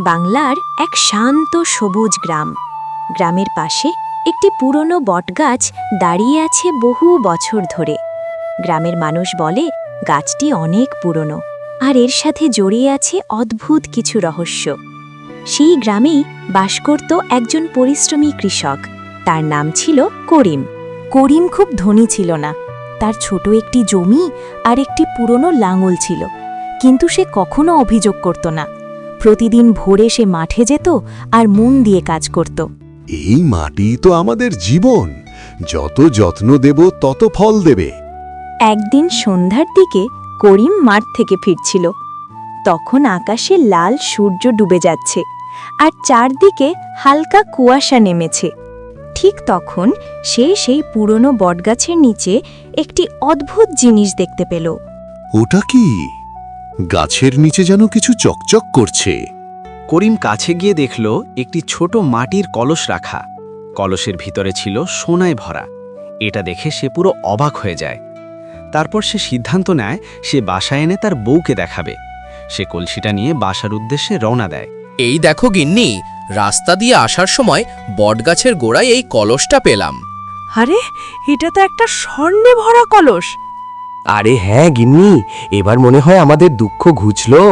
বাংলার এক শান্ত সবুজ গ্রাম। গ্রামের পাশে একটি পুরনো বটগাছ দাঁড়িয়ে আছে বহু বছর ধরে। গ্রামের মানুষ বলে গাছটি অনেক পুরনো, আর এর সাথে জড়িয়ে আছে অদ্ভুত কিছু রহস্য। সেই গ্রামেই বাস করত একজন পরিশ্রমী কৃষক। তার নাম ছিল করিম। করিম খুব ধনী ছিল না। তার ছোট একটি জমি আর একটি পুরনো লাঙল ছিল, কিন্তু সে কখনো অভিযোগ করত না। প্রতিদিন ভোরে সে মাঠে যেত আর মন দিয়ে কাজ করত। এই মাটি তো আমাদের জীবন, যত যত্ন দেব তত ফল দেবে। একদিন সন্ধ্যার দিকে করিম মাঠ থেকে ফিরছিল। তখন আকাশে লাল সূর্য ডুবে যাচ্ছে আর চারদিকে হালকা কুয়াশা নেমেছে। ঠিক তখন সে সেই পুরনো বটগাছের নিচে একটি অদ্ভুত জিনিস দেখতে পেল। ওটা কি? গাছের নিচে যেন কিছু চকচক করছে। করিম কাছে গিয়ে দেখল একটি ছোট মাটির কলস রাখা। কলসের ভিতরে ছিল সোনায় ভরা। এটা দেখে সে পুরো অবাক হয়ে যায়। তারপর সে সিদ্ধান্ত নেয় সে বাসায় এনে তার বউকে দেখাবে। সে কলসিটা নিয়ে বাসার উদ্দেশ্যে রওনা দেয়। এই দেখো গিন্নি, রাস্তা দিয়ে আসার সময় বটগাছের গোড়ায় এই কলসটা পেলাম। আরে, এটা তো একটা স্বর্ণে ভরা কলস। আরে হ্যাঁ গিন্নি, এবার মনে হয় আমাদের দুঃখ ঘুচলো।